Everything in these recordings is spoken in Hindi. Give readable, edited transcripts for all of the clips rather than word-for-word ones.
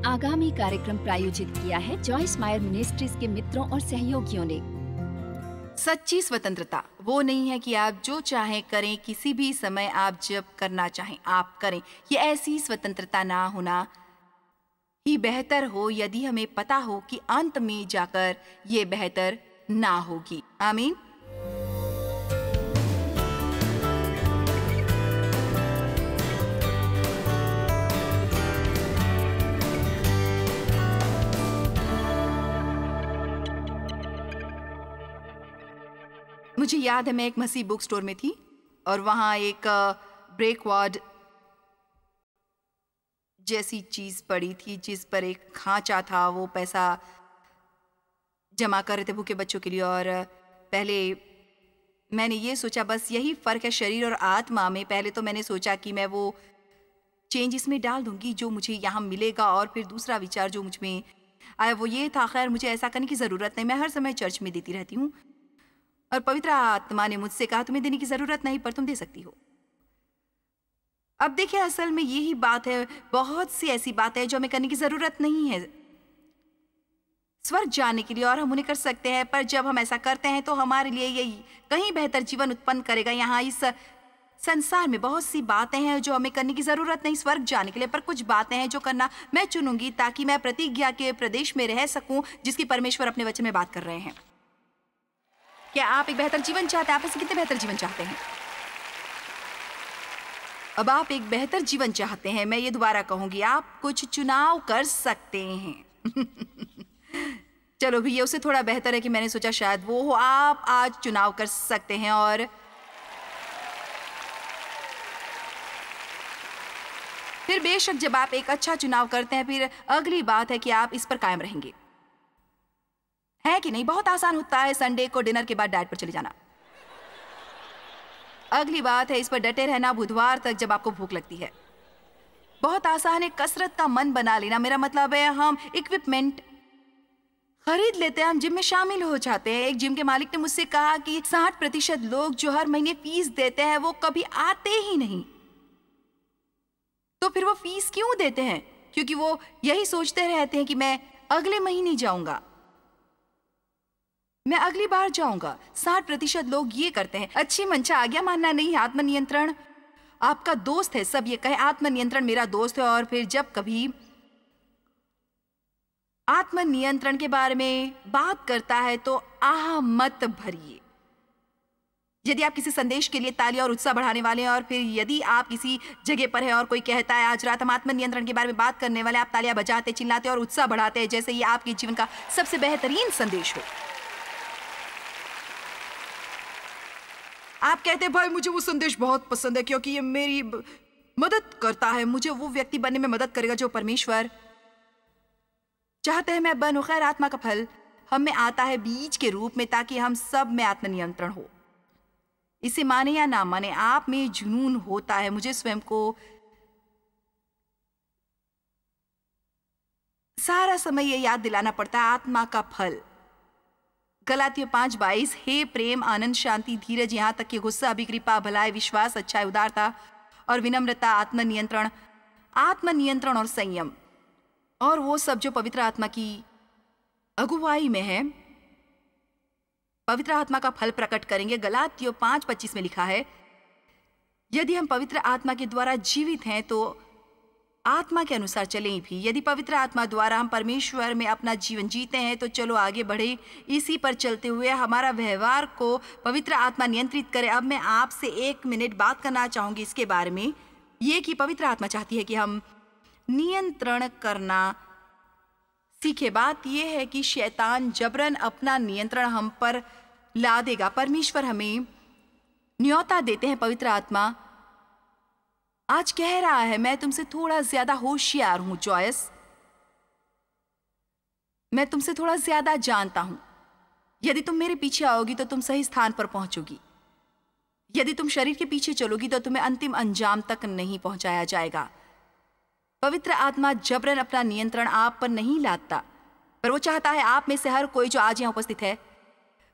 आगामी कार्यक्रम प्रायोजित किया है जॉयस मायर मिनिस्ट्रीज के मित्रों और सहयोगियों ने। सच्ची स्वतंत्रता वो नहीं है कि आप जो चाहें करें, किसी भी समय आप जब करना चाहें आप करें। ये ऐसी स्वतंत्रता ना होना ही बेहतर हो यदि हमें पता हो कि अंत में जाकर ये बेहतर ना होगी। आमीन। मुझे याद है मैं एक मसीह बुक स्टोर में थी और वहाँ एक ब्रेकवार्ड जैसी चीज़ पड़ी थी जिस पर एक खांचा था। वो पैसा जमा कर रहे थे भूखे बच्चों के लिए। और पहले मैंने ये सोचा बस यही फ़र्क है शरीर और आत्मा में। पहले तो मैंने सोचा कि मैं वो चेंज इसमें डाल दूंगी जो मुझे यहाँ मिलेगा। और फिर दूसरा विचार जो मुझ में आया वो ये था, खैर मुझे ऐसा करने की ज़रूरत नहीं, मैं हर समय चर्च में देती रहती हूँ। और पवित्र आत्मा ने मुझसे कहा तुम्हें देने की जरूरत नहीं पर तुम दे सकती हो। अब देखिए असल में यही बात है, बहुत सी ऐसी बातें हैं जो हमें करने की जरूरत नहीं है स्वर्ग जाने के लिए और हम उन्हें कर सकते हैं। पर जब हम ऐसा करते हैं तो हमारे लिए यही कहीं बेहतर जीवन उत्पन्न करेगा। यहाँ इस संसार में बहुत सी बातें हैं जो हमें करने की जरूरत नहीं स्वर्ग जाने के लिए, पर कुछ बातें हैं जो करना मैं चुनूंगी ताकि मैं प्रतिज्ञा के प्रदेश में रह सकूं जिसकी परमेश्वर अपने वचन में बात कर रहे हैं। क्या आप एक बेहतर जीवन चाहते हैं? आप ऐसे कितने बेहतर जीवन चाहते हैं? अब आप एक बेहतर जीवन चाहते हैं, मैं ये दोबारा कहूंगी, आप कुछ चुनाव कर सकते हैं। चलो भी ये उससे थोड़ा बेहतर है कि मैंने सोचा शायद वो हो। आप आज चुनाव कर सकते हैं और फिर बेशक जब आप एक अच्छा चुनाव करते हैं फिर अगली बात है कि आप इस पर कायम रहेंगे, है कि नहीं? बहुत आसान होता है संडे को डिनर के बाद डाइट पर चले जाना। अगली बात है इस पर डटे रहना बुधवार तक जब आपको भूख लगती है। बहुत आसान है कसरत का मन बना लेना। मेरा मतलब है हम इक्विपमेंट खरीद लेते हैं, हम जिम में शामिल हो जाते हैं। एक जिम के मालिक ने मुझसे कहा कि 60% लोग जो हर महीने फीस देते हैं वो कभी आते ही नहीं। तो फिर वो फीस क्यों देते हैं? क्योंकि वो यही सोचते रहते हैं कि मैं अगले महीने जाऊंगा, मैं अगली बार जाऊंगा। 60% लोग ये करते हैं। अच्छी मंशा, आज्ञा मानना नहीं, आत्मनियंत्रण आपका दोस्त है। सब ये कहे आत्मनियंत्रण मेरा दोस्त है। और फिर जब कभी आत्मनियंत्रण के बारे में बात करता है तो आह मत भरिए। यदि आप किसी संदेश के लिए तालियां और उत्साह बढ़ाने वाले हैं और फिर यदि आप किसी जगह पर हैं और कोई कहता है आज रात हम आत्मनियंत्रण के बारे में बात करने वाले, आप तालियां बजाते, चिल्लाते और उत्साह बढ़ाते हैं जैसे ये आपके जीवन का सबसे बेहतरीन संदेश हो। आप कहते हैं भाई मुझे वो संदेश बहुत पसंद है क्योंकि ये मेरी मदद करता है, मुझे वो व्यक्ति बनने में मदद करेगा जो परमेश्वर चाहते हैं मैं बनूं। खैर आत्मा का फल हम में आता है बीज के रूप में ताकि हम सब में आत्मनियंत्रण हो। इसे माने या ना माने आप में जुनून होता है। मुझे स्वयं को सारा समय ये याद दिलाना पड़ता है आत्मा का फल। गलातियों 5:22 हे प्रेम, आनंद, शांति, धीरज, यहाँ तक कि गुस्सा, अभी कृपा, भलाई, विश्वास, अच्छाई, उदारता और विनम्रता, आत्मनियंत्रण और संयम और वो सब जो पवित्र आत्मा की अगुवाई में है पवित्र आत्मा का फल प्रकट करेंगे। गलातियों 5:25 में लिखा है यदि हम पवित्र आत्मा के द्वारा जीवित हैं तो आत्मा के अनुसार चलें भी। यदि पवित्र आत्मा द्वारा हम परमेश्वर में अपना जीवन जीते हैं तो चलो आगे बढ़े। इसी पर चलते हुए हमारा व्यवहार को पवित्र आत्मा नियंत्रित करे। अब मैं आपसे 1 मिनट बात करना चाहूंगी इसके बारे में, ये कि पवित्र आत्मा चाहती है कि हम नियंत्रण करना सीखे। बात यह है कि शैतान जबरन अपना नियंत्रण हम पर ला देगा। परमेश्वर हमें न्योता देते हैं। पवित्र आत्मा आज कह रहा है मैं तुमसे थोड़ा ज्यादा होशियार हूं जॉयस, मैं तुमसे थोड़ा ज्यादा जानता हूं। यदि तुम मेरे पीछे आओगी तो तुम सही स्थान पर पहुंचोगी। यदि तुम शरीर के पीछे चलोगी तो तुम्हें अंतिम अंजाम तक नहीं पहुंचाया जाएगा। पवित्र आत्मा जबरन अपना नियंत्रण आप पर नहीं लाता, पर वो चाहता है आप में से हर कोई जो आज यहाँ उपस्थित है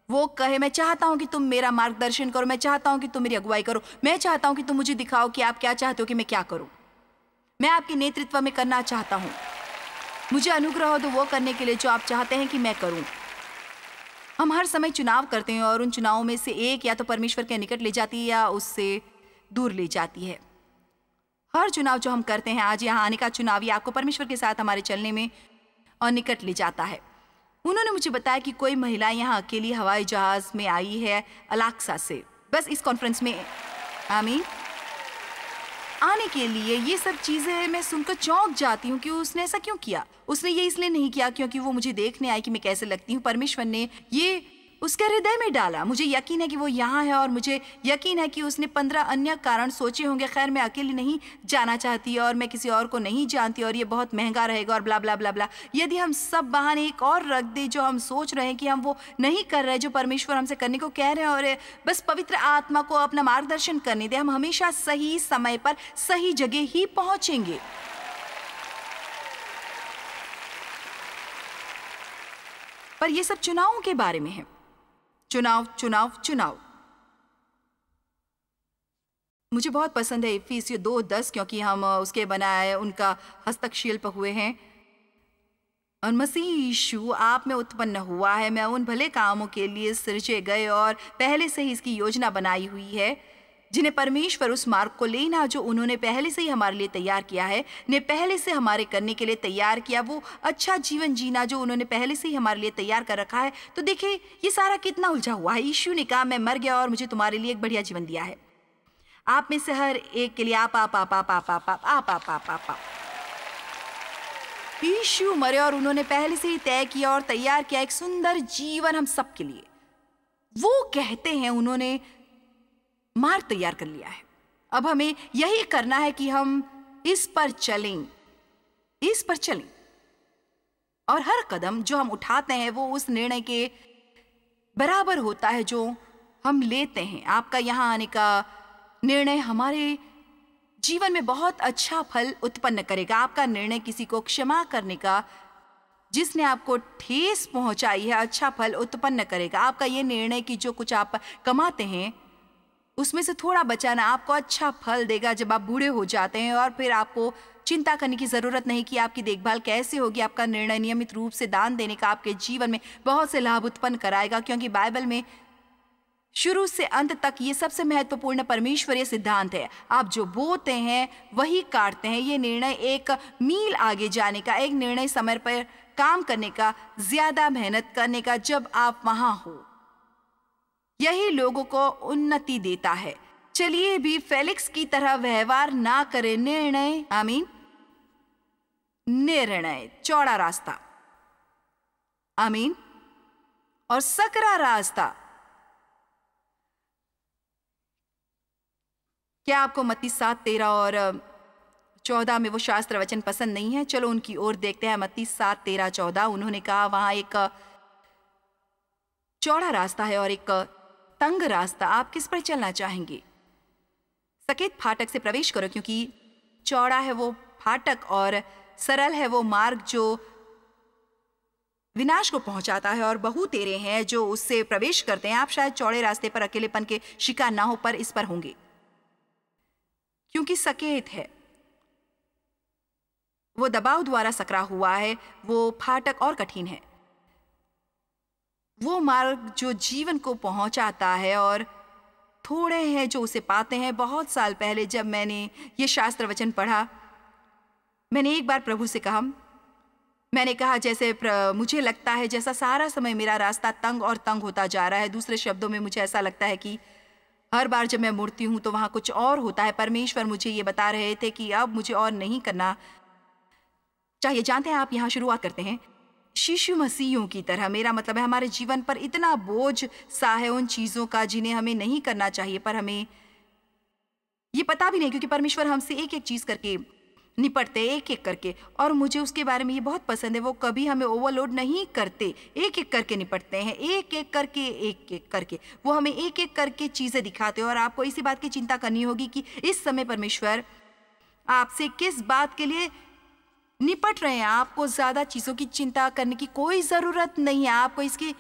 वो कहे मैं चाहता हूं कि तुम मेरा मार्गदर्शन करो, मैं चाहता हूं कि तुम मेरी अगुवाई करो, मैं चाहता हूं कि तुम मुझे दिखाओ कि आप क्या चाहते हो कि मैं क्या करूं। मैं आपके नेतृत्व में करना चाहता हूं। मुझे अनुग्रह हो तो वो करने के लिए जो आप चाहते हैं कि मैं करूं। हम हर समय चुनाव करते हैं और उन चुनावों में से एक या तो परमेश्वर के निकट ले जाती है या उससे दूर ले जाती है। हर चुनाव जो हम करते हैं, आज यहाँ आने का चुनाव, ये आपको परमेश्वर के साथ हमारे चलने में और निकट ले जाता है। उन्होंने मुझे बताया कि कोई महिला यहाँ अकेली हवाई जहाज में आई है अलास्का से, बस इस कॉन्फ्रेंस में आमीन आने के लिए। ये सब चीज़ें मैं सुनकर चौंक जाती हूँ कि उसने ऐसा क्यों किया। उसने ये इसलिए नहीं किया क्योंकि वो मुझे देखने आई कि मैं कैसे लगती हूँ। परमेश्वर ने ये उसके हृदय में डाला। मुझे यकीन है कि वो यहाँ है और मुझे यकीन है कि उसने 15 अन्य कारण सोचे होंगे। खैर, मैं अकेली नहीं जाना चाहती और मैं किसी और को नहीं जानती और ये बहुत महंगा रहेगा और ब्ला ब्ला ब्ला ब्ला। यदि हम सब बहाने एक और रख दे जो हम सोच रहे हैं कि हम वो नहीं कर रहे, जो परमेश्वर हमसे करने को कह रहे हैं, और बस पवित्र आत्मा को अपना मार्गदर्शन करने दे, हम हमेशा सही समय पर सही जगह ही पहुंचेंगे। पर ये सब चुनावों के बारे में है। चुनाव चुनाव चुनाव। मुझे बहुत पसंद है इफिसियों 2:10, क्योंकि हम उसके बनाए उनका हस्तशिल्प हुए हैं और मसीह यीशु आप में उत्पन्न हुआ है। मैं उन भले कामों के लिए सृजे गए और पहले से ही इसकी योजना बनाई हुई है, जिन्हें परमेश्वर उस मार्ग को लेना जो उन्होंने पहले से ही हमारे लिए तैयार किया है, ने पहले से हमारे करने के लिए तैयार किया। वो अच्छा जीवन जीना जो उन्होंने पहले से ही हमारे लिए तैयार कर रखा है। तो देखिए ये सारा कितना उलझा हुआ है। यीशु ने कहा मैं मर गया और मुझे तुम्हारे लिए एक बढ़िया जीवन दिया है। आप में से हर एक के लिए आप आप आप आप आप आप आप आप आप आप आप आप यीशु मरे और उन्होंने पहले से ही तय किया और तैयार किया एक सुंदर जीवन हम सब के लिए। वो कहते हैं उन्होंने मार्ग तैयार कर लिया है। अब हमें यही करना है कि हम इस पर चलें, इस पर चलें। और हर कदम जो हम उठाते हैं वो उस निर्णय के बराबर होता है जो हम लेते हैं। आपका यहाँ आने का निर्णय हमारे जीवन में बहुत अच्छा फल उत्पन्न करेगा। आपका निर्णय किसी को क्षमा करने का, जिसने आपको ठेस पहुंचाई है, अच्छा फल उत्पन्न करेगा। आपका ये निर्णय कि जो कुछ आप कमाते हैं उसमें से थोड़ा बचाना आपको अच्छा फल देगा जब आप बूढ़े हो जाते हैं, और फिर आपको चिंता करने की ज़रूरत नहीं कि आपकी देखभाल कैसे होगी। आपका निर्णय नियमित रूप से दान देने का आपके जीवन में बहुत से लाभ उत्पन्न कराएगा, क्योंकि बाइबल में शुरू से अंत तक ये सबसे महत्वपूर्ण परमेश्वरीय सिद्धांत है। आप जो बोते हैं वही काटते हैं। ये निर्णय एक मील आगे जाने का, एक निर्णय समय पर काम करने का, ज़्यादा मेहनत करने का जब आप वहाँ हो, यही लोगों को उन्नति देता है। चलिए भी फेलिक्स की तरह व्यवहार ना करें। निर्णय, आमीन, निर्णय, चौड़ा रास्ता, आमीन, और सकरा रास्ता। क्या आपको मत्ती 7:13 और 14 में वो शास्त्र वचन पसंद नहीं है? चलो उनकी ओर देखते हैं। मत्ती 7:13-14 उन्होंने कहा वहां एक चौड़ा रास्ता है और एक तंग रास्ता। आप किस पर चलना चाहेंगे? सकेत फाटक से प्रवेश करो, क्योंकि चौड़ा है वो फाटक और सरल है वो मार्ग जो विनाश को पहुंचाता है, और बहुतेरे हैं जो उससे प्रवेश करते हैं। आप शायद चौड़े रास्ते पर अकेलेपन के शिकार ना हो, पर इस पर होंगे, क्योंकि सकेत है, वो दबाव द्वारा सकरा हुआ है, वो फाटक और कठिन है, वो मार्ग जो जीवन को पहुंचाता है, और थोड़े हैं जो उसे पाते हैं। बहुत साल पहले जब मैंने ये शास्त्र वचन पढ़ा, मैंने एक बार प्रभु से कहा, मैंने कहा जैसे मुझे लगता है जैसा सारा समय मेरा रास्ता तंग और तंग होता जा रहा है। दूसरे शब्दों में मुझे ऐसा लगता है कि हर बार जब मैं मुड़ती हूँ तो वहाँ कुछ और होता है। परमेश्वर मुझे ये बता रहे थे कि अब मुझे और नहीं करना चाहिए। जानते हैं, आप यहाँ शुरुआत करते हैं यीशु मसीहों की तरह। मेरा मतलब है हमारे जीवन पर इतना बोझ सा है उन चीज़ों का जिन्हें हमें नहीं करना चाहिए, पर हमें ये पता भी नहीं, क्योंकि परमेश्वर हमसे एक एक चीज़ करके निपटते, एक एक करके। और मुझे उसके बारे में ये बहुत पसंद है, वो कभी हमें ओवरलोड नहीं करते, एक एक करके निपटते हैं, एक एक करके, एक एक करके वो हमें एक एक करके चीज़ें दिखाते हैं। और आपको इसी बात की चिंता करनी होगी कि इस समय परमेश्वर आपसे किस बात के लिए निपट रहे हैं। आपको ज़्यादा चीज़ों की चिंता करने की कोई ज़रूरत नहीं है। आपको इसकी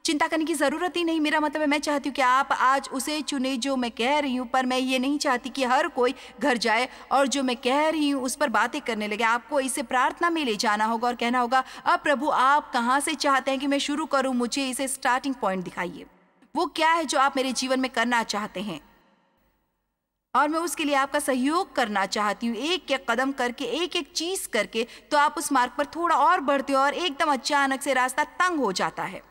चिंता करने की ज़रूरत ही नहीं। मेरा मतलब है मैं चाहती हूँ कि आप आज उसे चुने जो मैं कह रही हूँ, पर मैं ये नहीं चाहती कि हर कोई घर जाए और जो मैं कह रही हूँ उस पर बातें करने लगे। आपको इसे प्रार्थना में ले जाना होगा और कहना होगा, अब प्रभु आप कहाँ से चाहते हैं कि मैं शुरू करूँ, मुझे इसे स्टार्टिंग पॉइंट दिखाइए। वो क्या है जो आप मेरे जीवन में करना चाहते हैं और मैं उसके लिए आपका सहयोग करना चाहती हूँ, एक एक कदम करके, एक एक चीज़ करके। तो आप उस मार्ग पर थोड़ा और बढ़ते हो और एकदम अचानक से रास्ता तंग हो जाता है।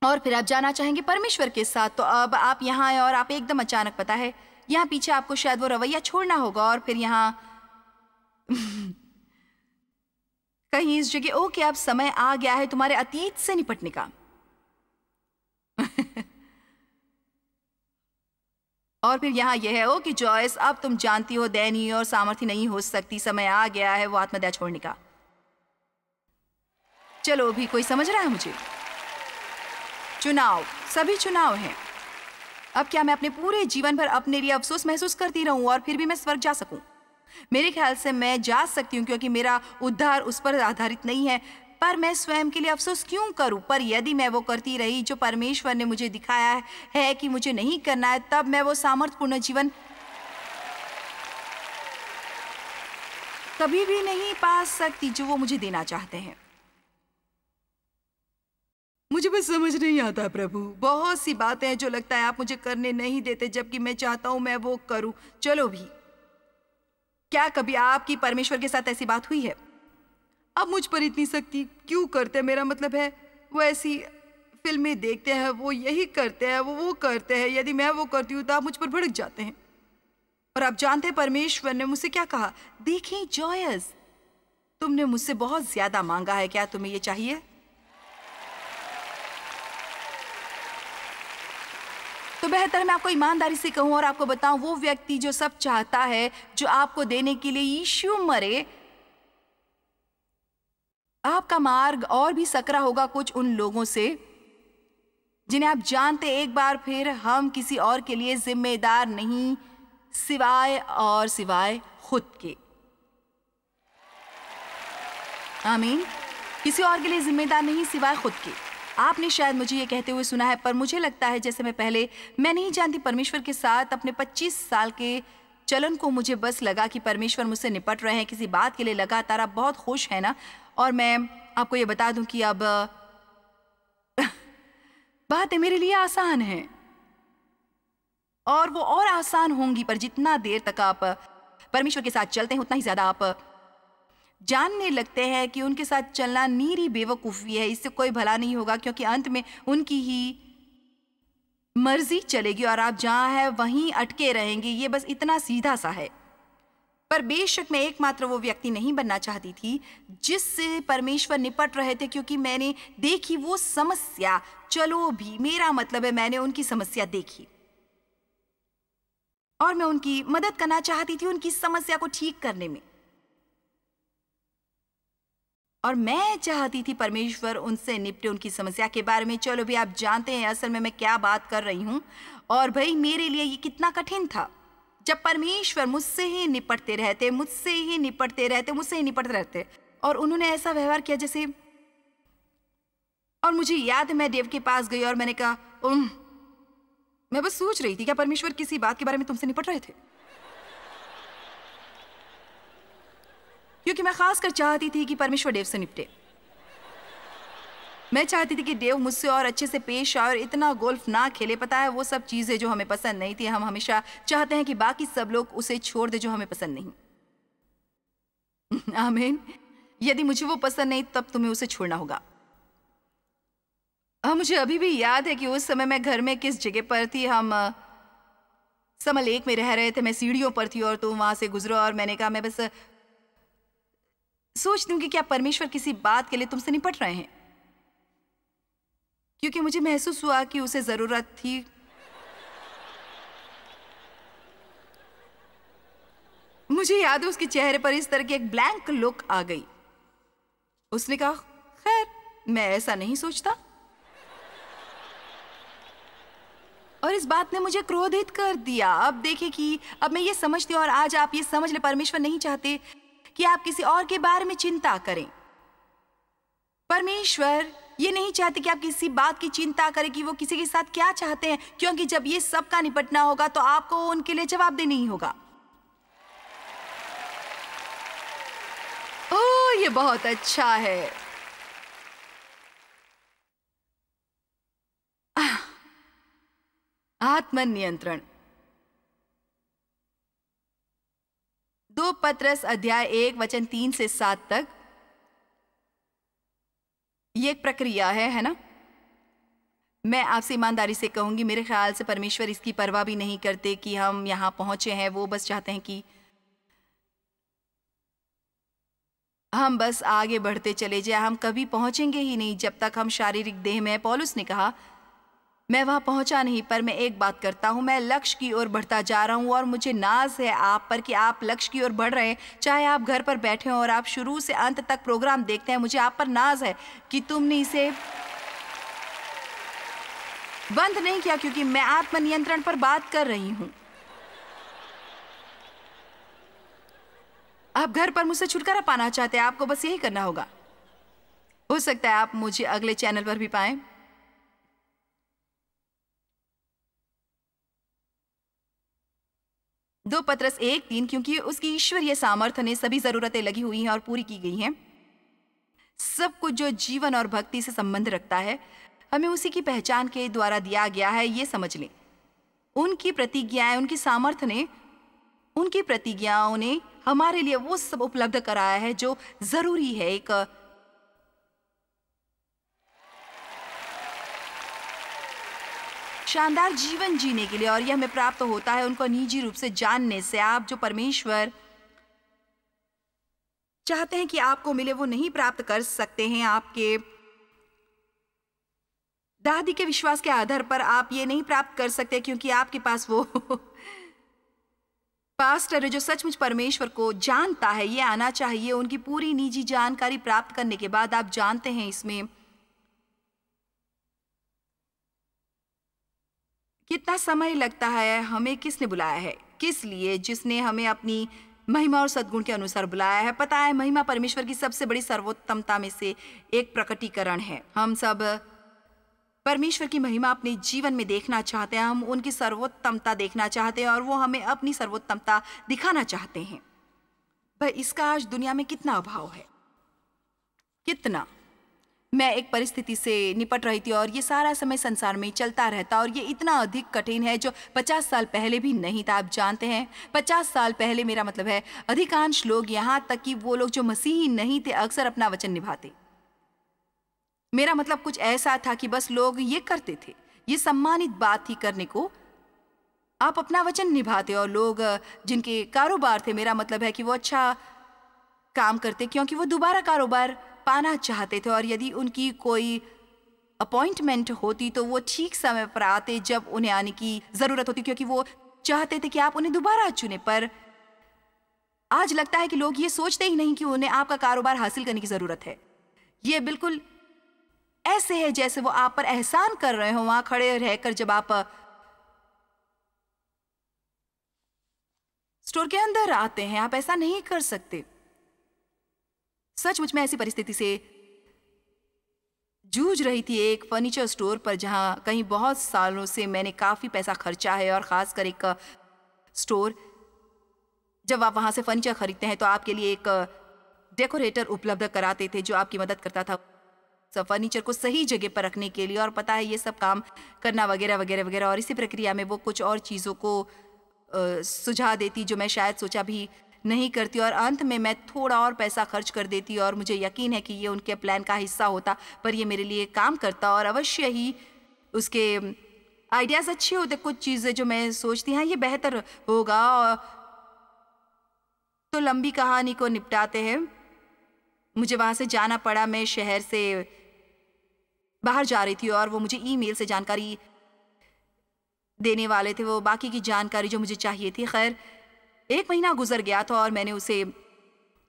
और फिर आप जाना चाहेंगे परमेश्वर के साथ। तो अब आप यहाँ आए और आप एकदम अचानक, पता है, यहाँ पीछे आपको शायद वो रवैया छोड़ना होगा और फिर यहाँ कहीं इस जगह ओके, अब समय आ गया है तुम्हारे अतीत से निपटने का। और फिर यहाँ यह है, ओके जॉयस, अब तुम जानती हो दयनीय और सामर्थ्य नहीं हो सकती, समय आ गया है वो आत्मदया छोड़ने का। चलो, अभी कोई समझ रहा है मुझे? चुनाव, सभी चुनाव हैं। अब क्या मैं अपने पूरे जीवन भर अपने लिए अफसोस महसूस करती रहूं और फिर भी मैं स्वर्ग जा सकूं? मेरे ख्याल से मैं जा सकती हूँ क्योंकि मेरा उद्धार उस पर आधारित नहीं है। पर मैं स्वयं के लिए अफसोस क्यों करूं? पर यदि मैं वो करती रही जो परमेश्वर ने मुझे दिखाया है कि मुझे नहीं करना है, तब मैं वो सामर्थ्यपूर्ण जीवन कभी भी नहीं पा सकती जो वो मुझे देना चाहते हैं। मुझे बस समझ नहीं आता प्रभु, बहुत सी बातें हैं जो लगता है आप मुझे करने नहीं देते, जबकि मैं चाहता हूं मैं वो करूं। चलो भी, क्या कभी आपकी परमेश्वर के साथ ऐसी बात हुई है? अब मुझ पर इतनी सख्ती क्यों करते हैं? मेरा मतलब है, वो ऐसी फिल्में देखते हैं, वो यही करते हैं, वो करते हैं। यदि मैं वो करती हूँ तो आप मुझ पर भड़क जाते हैं। और आप जानते हैं परमेश्वर ने मुझसे क्या कहा? देखिए जॉयस, तुमने मुझसे बहुत ज्यादा मांगा है, क्या तुम्हें ये चाहिए? तो बेहतर मैं आपको ईमानदारी से कहूं और आपको बताऊं, वो व्यक्ति जो सब चाहता है जो आपको देने के लिए यीशु मरे, आपका मार्ग और भी सकरा होगा कुछ उन लोगों से जिन्हें आप जानते। एक बार फिर, हम किसी और के लिए जिम्मेदार नहीं सिवाय खुद के। आमीन। किसी और के लिए जिम्मेदार नहीं सिवाय खुद के। आपने शायद मुझे ये कहते हुए सुना है, पर मुझे लगता है जैसे मैं नहीं जानती परमेश्वर के साथ अपने 25 साल के चलन को, मुझे बस लगा कि परमेश्वर मुझसे निपट रहे हैं किसी बात के लिए लगातार। आप बहुत खुश हैं ना? और मैं आपको ये बता दूं कि अब बातें मेरे लिए आसान हैं और वो और आसान होंगी, पर जितना देर तक आप परमेश्वर के साथ चलते हैं उतना ही ज्यादा आप जानने लगते हैं कि उनके साथ चलना नीरी बेवकूफ़ी है। इससे कोई भला नहीं होगा क्योंकि अंत में उनकी ही मर्जी चलेगी और आप जहाँ हैं वहीं अटके रहेंगे। ये बस इतना सीधा सा है। पर बेशक मैं एकमात्र वो व्यक्ति नहीं बनना चाहती थी जिससे परमेश्वर निपट रहे थे, क्योंकि मैंने देखी वो समस्या। चलो भी, मेरा मतलब है मैंने उनकी समस्या देखी और मैं उनकी मदद करना चाहती थी उनकी समस्या को ठीक करने में। और मैं चाहती थी परमेश्वर उनसे निपटे, उनकी समस्या के बारे में। चलो भी, आप जानते हैं असल में मैं क्या बात कर रही हूँ। और भाई, मेरे लिए ये कितना कठिन था जब परमेश्वर मुझसे ही निपटते रहते और उन्होंने ऐसा व्यवहार किया जैसे। और मुझे याद है मैं देव के पास गई और मैंने कहा, मैं बस सोच रही थी क्या परमेश्वर किसी बात के बारे में तुमसे निपट रहे थे? क्योंकि मैं खासकर चाहती थी कि परमेश्वर देव से निपटे। मैं चाहती थी कि देव मुझसे और अच्छे से पेश आए और इतना गोल्फ ना खेले। पता है, वो सब चीजें जो हमें पसंद नहीं थी। हम हमेशा चाहते हैं कि बाकी सब लोग उसे छोड़ दे जो हमें पसंद नहीं। आमीन। यदि मुझे वो पसंद नहीं, तब तुम्हें उसे छोड़ना होगा। मुझे अभी भी याद है कि उस समय मैं घर में किस जगह पर थी। हम समल लेक में रह रहे थे। मैं सीढ़ियों पर थी और तुम वहां से गुजरो और मैंने कहा, मैं बस सोचती हूँ कि क्या परमेश्वर किसी बात के लिए तुमसे निपट रहे हैं, क्योंकि मुझे महसूस हुआ कि उसे जरूरत थी। मुझे याद है उसके चेहरे पर इस तरह की एक ब्लैंक लुक आ गई। उसने कहा, खैर मैं ऐसा नहीं सोचता। और इस बात ने मुझे क्रोधित कर दिया। अब देखे कि अब मैं ये समझती हूँ और आज आप ये समझ ले, परमेश्वर नहीं चाहते कि आप किसी और के बारे में चिंता करें। परमेश्वर ये नहीं चाहते कि आप किसी बात की चिंता करें कि वो किसी के साथ क्या चाहते हैं, क्योंकि जब ये सब का निपटना होगा तो आपको उनके लिए जवाब देना ही होगा। ओह, ये बहुत अच्छा है। आत्मनियंत्रण। 2 पत्रस अध्याय 1 वचन 3 से 7 तक। ये एक प्रक्रिया है ना? मैं आपसे ईमानदारी से कहूंगी, मेरे ख्याल से परमेश्वर इसकी परवाह भी नहीं करते कि हम यहां पहुंचे हैं। वो बस चाहते हैं कि हम बस आगे बढ़ते चले जाए। हम कभी पहुंचेंगे ही नहीं जब तक हम शारीरिक देह में हैं। पौलुस ने कहा, मैं वहां पहुंचा नहीं, पर मैं एक बात करता हूं, मैं लक्ष्य की ओर बढ़ता जा रहा हूं और मुझे नाज है आप पर कि आप लक्ष्य की ओर बढ़ रहे हैं। चाहे आप घर पर बैठे हो और आप शुरू से अंत तक प्रोग्राम देखते हैं, मुझे आप पर नाज है कि तुमने इसे बंद नहीं किया, क्योंकि मैं आत्मनियंत्रण पर बात कर रही हूं। आप घर पर मुझसे छुटकारा पाना चाहते हैं, आपको बस यही करना होगा। हो सकता है आप मुझे अगले चैनल पर भी पाएं। 2 पत्रस 1:3, क्योंकि उसकी ईश्वरीय सामर्थ्य ने सभी जरूरतें लगी हुई हैं और पूरी की गई हैं। सब कुछ जो जीवन और भक्ति से संबंध रखता है हमें उसी की पहचान के द्वारा दिया गया है। ये समझ लें, उनकी प्रतिज्ञाएं, उनकी सामर्थ्य ने, उनकी प्रतिज्ञाओं ने हमारे लिए वो सब उपलब्ध कराया है जो जरूरी है एक शानदार जीवन जीने के लिए। और यह हमें प्राप्त होता है उनको निजी रूप से जानने से। आप जो परमेश्वर चाहते हैं कि आपको मिले वो नहीं प्राप्त कर सकते हैं। आपके दादी के विश्वास के आधार पर आप ये नहीं प्राप्त कर सकते, क्योंकि आपके पास वो पास्टर है जो सचमुच परमेश्वर को जानता है। ये आना चाहिए। उनकी पूरी निजी जानकारी प्राप्त करने के बाद आप जानते हैं इसमें कितना समय लगता है। हमें किसने बुलाया है, किस लिए, जिसने हमें अपनी महिमा और सद्गुण के अनुसार बुलाया है। पता है, महिमा परमेश्वर की सबसे बड़ी सर्वोत्तमता में से एक प्रकटीकरण है। हम सब परमेश्वर की महिमा अपने जीवन में देखना चाहते हैं। हम उनकी सर्वोत्तमता देखना चाहते हैं और वो हमें अपनी सर्वोत्तमता दिखाना चाहते हैं। भाई, इसका आज दुनिया में कितना अभाव है, कितना। मैं एक परिस्थिति से निपट रही थी और ये सारा समय संसार में चलता रहता, और ये इतना अधिक कठिन है जो 50 साल पहले भी नहीं था। आप जानते हैं, 50 साल पहले, मेरा मतलब है अधिकांश लोग, यहाँ तक कि वो लोग जो मसीही नहीं थे, अक्सर अपना वचन निभाते। मेरा मतलब कुछ ऐसा था कि बस लोग ये करते थे। ये सम्मानित बात थी करने को, आप अपना वचन निभाते। और लोग जिनके कारोबार थे, मेरा मतलब है कि वो अच्छा काम करते, क्योंकि वो दोबारा कारोबार पाना चाहते थे। और यदि उनकी कोई अपॉइंटमेंट होती तो वो ठीक समय पर आते जब उन्हें आने की जरूरत होती, क्योंकि वो चाहते थे कि आप उन्हें दोबारा चुने। पर आज लगता है कि लोग ये सोचते ही नहीं कि उन्हें आपका कारोबार हासिल करने की जरूरत है। ये बिल्कुल ऐसे है जैसे वो आप पर एहसान कर रहे हो वहां खड़े रहकर, जब आप स्टोर के अंदर आते हैं। आप ऐसा नहीं कर सकते। सचमुच में ऐसी परिस्थिति से जूझ रही थी एक फर्नीचर स्टोर पर, जहां कहीं बहुत सालों से मैंने काफी पैसा खर्चा है। और खासकर एक स्टोर, जब आप वहां से फर्नीचर खरीदते हैं तो आपके लिए एक डेकोरेटर उपलब्ध कराते थे जो आपकी मदद करता था सब फर्नीचर को सही जगह पर रखने के लिए। और पता है, ये सब काम करना वगैरह वगैरह वगैरह। और इसी प्रक्रिया में वो कुछ और चीज़ों को सुझाव देती जो मैं शायद सोचा भी नहीं करती, और अंत में मैं थोड़ा और पैसा खर्च कर देती। और मुझे यकीन है कि ये उनके प्लान का हिस्सा होता, पर ये मेरे लिए काम करता। और अवश्य ही उसके आइडियाज़ अच्छे होते। कुछ चीज़ें जो मैं सोचती हैं ये बेहतर होगा। तो लंबी कहानी को निपटाते हैं, मुझे वहाँ से जाना पड़ा। मैं शहर से बाहर जा रही थी और वो मुझे ईमेल से जानकारी देने वाले थे, वो बाकी की जानकारी जो मुझे चाहिए थी। खैर, 1 महीना गुजर गया था और मैंने उसे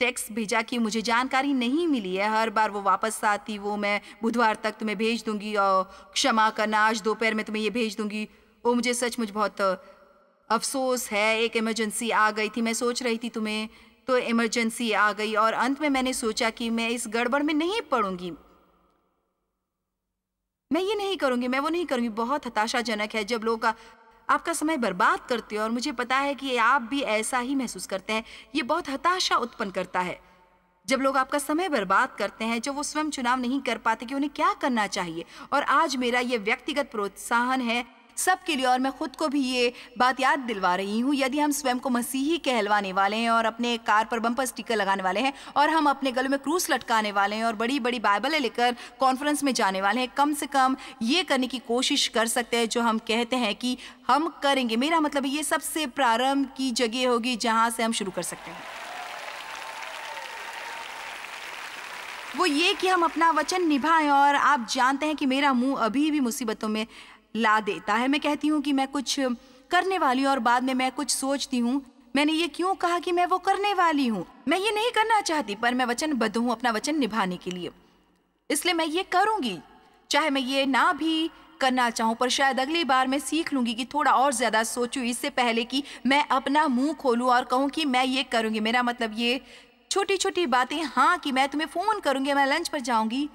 टेक्स्ट भेजा कि मुझे जानकारी नहीं मिली है। हर बार वो वापस आती, वो मैं बुधवार तक तुम्हें भेज दूंगी और क्षमा करना, आज दोपहर में तुम्हें ये भेज दूंगी। वो मुझे सचमुच बहुत अफसोस है, एक इमरजेंसी आ गई थी। मैं सोच रही थी तुम्हें तो इमरजेंसी आ गई और अंत में मैंने सोचा कि मैं इस गड़बड़ में नहीं पड़ूंगी, मैं ये नहीं करूंगी, मैं वो नहीं करूंगी। बहुत हताशाजनक है जब लोग आपका समय बर्बाद करते हो, और मुझे पता है कि आप भी ऐसा ही महसूस करते हैं। ये बहुत हताशा उत्पन्न करता है जब लोग आपका समय बर्बाद करते हैं, जब वो स्वयं चुनाव नहीं कर पाते कि उन्हें क्या करना चाहिए। और आज मेरा ये व्यक्तिगत प्रोत्साहन है सबके लिए, और मैं खुद को भी ये बात याद दिलवा रही हूँ, यदि हम स्वयं को मसीही कहलवाने वाले हैं और अपने कार पर बम्पर स्टिकर लगाने वाले हैं और हम अपने गले में क्रूस लटकाने वाले हैं और बड़ी बड़ी बाइबलें लेकर कॉन्फ्रेंस में जाने वाले हैं, कम से कम ये करने की कोशिश कर सकते हैं जो हम कहते हैं कि हम करेंगे। मेरा मतलब ये सबसे प्रारंभ की जगह होगी जहाँ से हम शुरू कर सकते हैं। वो ये कि हम अपना वचन निभाएं। और आप जानते हैं कि मेरा मुंह अभी भी मुसीबतों में ला देता है। मैं कहती हूँ कि मैं कुछ करने वाली हूँ और बाद में मैं कुछ सोचती हूँ, मैंने ये क्यों कहा कि मैं वो करने वाली हूँ। मैं ये नहीं करना चाहती, पर मैं वचनबद्ध हूँ अपना वचन निभाने के लिए, इसलिए मैं ये करूँगी। चाहे मैं ये ना भी करना चाहूँ, पर शायद अगली बार मैं सीख लूँगी कि थोड़ा और ज़्यादा सोचूँ इससे पहले कि मैं अपना मुँह खोलूँ और कहूँ कि मैं ये करूँगी। मेरा मतलब ये छोटी छोटी बातें, हाँ कि मैं तुम्हें फ़ोन करूँगी, मैं लंच पर जाऊँगी,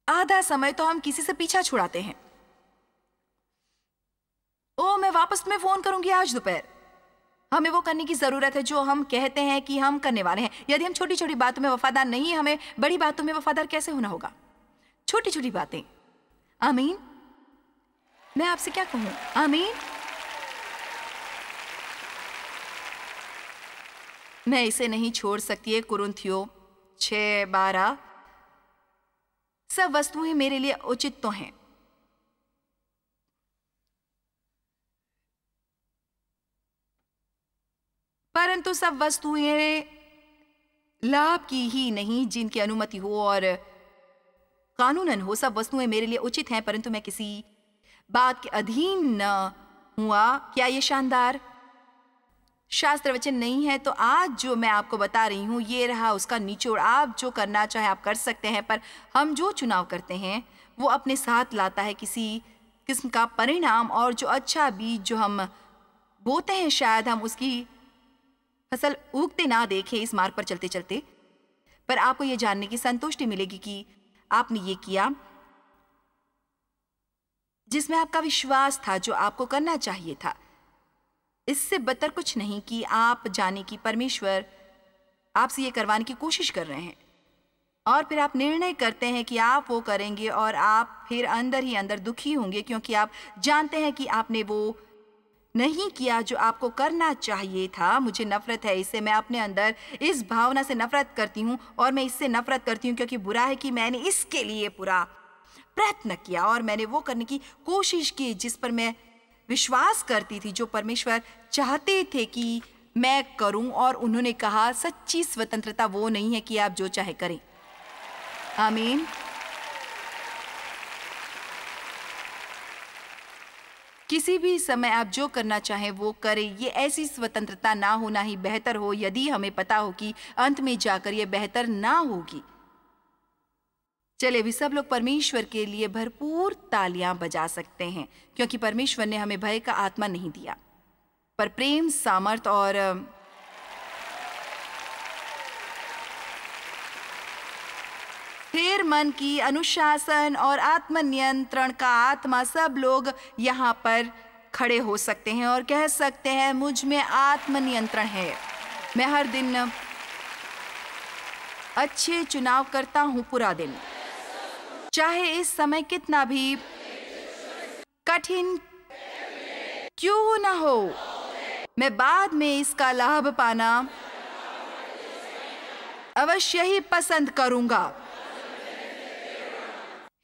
आधा समय तो हम किसी से पीछा छुड़ाते हैं। ओ मैं वापस तुम्हें फोन करूंगी आज दोपहर। हमें वो करने की जरूरत है जो हम कहते हैं कि हम करने वाले हैं। यदि हम छोटी छोटी बातों में वफादार नहीं, हमें बड़ी बातों में वफादार कैसे होना होगा? छोटी छोटी बातें। आमीन। मैं आपसे क्या कहूं? आमीन। मैं इसे नहीं छोड़ सकती है। कुरिन्थियों 6:12। सब वस्तुएं मेरे लिए उचित तो हैं, परंतु सब वस्तुएं लाभ की ही नहीं जिनकी अनुमति हो और कानूनन हो। सब वस्तुएं मेरे लिए उचित हैं, परंतु मैं किसी बात के अधीन न हुआ। क्या ये शानदार शास्त्र वचन नहीं है? तो आज जो मैं आपको बता रही हूँ ये रहा उसका निचोड़। आप जो करना चाहे आप कर सकते हैं, पर हम जो चुनाव करते हैं वो अपने साथ लाता है किसी किस्म का परिणाम। और जो अच्छा बीज जो हम बोते हैं, शायद हम उसकी फसल उगते ना देखें इस मार्ग पर चलते चलते, पर आपको ये जानने की संतुष्टि मिलेगी कि आपने ये किया जिसमें आपका विश्वास था, जो आपको करना चाहिए था। इससे बदतर कुछ नहीं कि आप जाने कि परमेश्वर आपसे ये करवाने की कोशिश कर रहे हैं और फिर आप निर्णय करते हैं कि आप वो करेंगे और आप फिर अंदर ही अंदर दुखी होंगे, क्योंकि आप जानते हैं कि आपने वो नहीं किया जो आपको करना चाहिए था। मुझे नफरत है इससे। मैं अपने अंदर इस भावना से नफरत करती हूँ, और मैं इससे नफरत करती हूँ क्योंकि बुरा है कि मैंने इसके लिए पूरा प्रयत्न किया और मैंने वो करने की कोशिश की जिस पर मैं विश्वास करती थी, जो परमेश्वर चाहते थे कि मैं करूं। और उन्होंने कहा सच्ची स्वतंत्रता वो नहीं है कि आप जो चाहे करें। आमीन। किसी भी समय आप जो करना चाहें वो करें। ये ऐसी स्वतंत्रता ना होना ही बेहतर हो, यदि हमें पता हो कि अंत में जाकर ये बेहतर ना होगी। चलिए भी सब लोग परमेश्वर के लिए भरपूर तालियां बजा सकते हैं, क्योंकि परमेश्वर ने हमें भय का आत्मा नहीं दिया, पर प्रेम, सामर्थ और स्थिर मन की, अनुशासन और आत्मनियंत्रण का आत्मा। सब लोग यहाँ पर खड़े हो सकते हैं और कह सकते हैं मुझ में आत्मनियंत्रण है। मैं हर दिन अच्छे चुनाव करता हूँ पूरा दिन, चाहे इस समय कितना भी कठिन क्यों ना हो। मैं बाद में इसका लाभ पाना अवश्य ही पसंद करूंगा।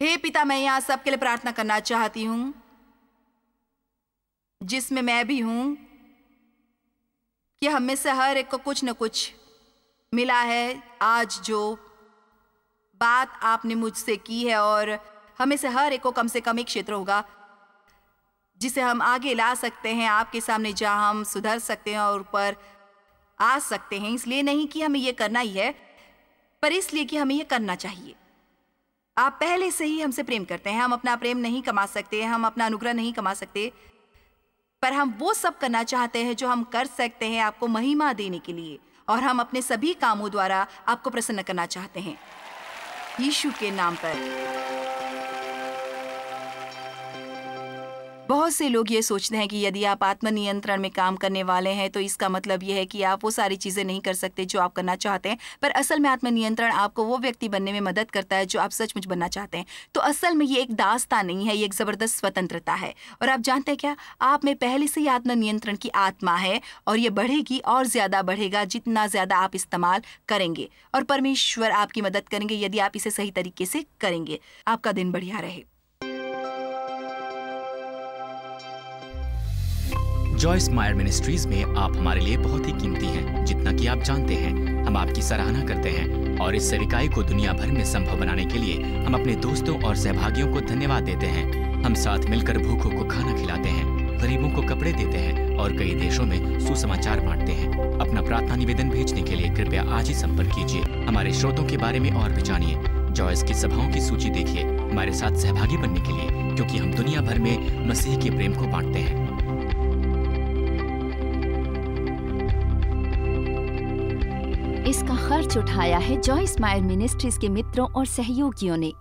हे पिता, मैं यहाँ सबके लिए प्रार्थना करना चाहती हूँ जिसमें मैं भी हूँ, कि हम में से हर एक को कुछ न कुछ मिला है। आज जो बात आपने मुझसे की है, और हमें से हर एक को कम से कम एक क्षेत्र होगा जिसे हम आगे ला सकते हैं आपके सामने, जहां हम सुधर सकते हैं और ऊपर आ सकते हैं। इसलिए नहीं कि हमें ये करना ही है, पर इसलिए कि हमें ये करना चाहिए। आप पहले से ही हमसे प्रेम करते हैं। हम अपना प्रेम नहीं कमा सकते, हम अपना अनुग्रह नहीं कमा सकते, पर हम वो सब करना चाहते हैं जो हम कर सकते हैं आपको महिमा देने के लिए, और हम अपने सभी कामों द्वारा आपको प्रसन्न करना चाहते हैं यीशु के नाम पर। बहुत से लोग ये सोचते हैं कि यदि आप आत्मनियंत्रण में काम करने वाले हैं तो इसका मतलब ये है कि आप वो सारी चीज़ें नहीं कर सकते जो आप करना चाहते हैं, पर असल में आत्मनियंत्रण आपको वो व्यक्ति बनने में मदद करता है जो आप सचमुच बनना चाहते हैं। तो असल में ये एक दास्तां नहीं है, ये एक ज़बरदस्त स्वतंत्रता है। और आप जानते हैं क्या, आप में पहले से ही आत्मनियंत्रण की आत्मा है और ये बढ़ेगी और ज़्यादा बढ़ेगा जितना ज़्यादा आप इस्तेमाल करेंगे, और परमेश्वर आपकी मदद करेंगे यदि आप इसे सही तरीके से करेंगे। आपका दिन बढ़िया रहे। जॉयस मायर मिनिस्ट्रीज में आप हमारे लिए बहुत ही कीमती हैं, जितना कि आप जानते हैं। हम आपकी सराहना करते हैं और इस सेविकाई को दुनिया भर में संभव बनाने के लिए हम अपने दोस्तों और सहभागियों को धन्यवाद देते हैं। हम साथ मिलकर भूखों को खाना खिलाते हैं, गरीबों को कपड़े देते हैं और कई देशों में सुसमाचार बांटते हैं। अपना प्रार्थना निवेदन भेजने के लिए कृपया आज ही संपर्क कीजिए। हमारे स्रोतों के बारे में और भी जानिए। जॉयस की सभाओं की सूची देखिए हमारे साथ सहभागी बनने के लिए, क्योंकि हम दुनिया भर में मसीह के प्रेम को बांटते हैं। इसका खर्च उठाया है जॉयस मायर मिनिस्ट्रीज के मित्रों और सहयोगियों ने।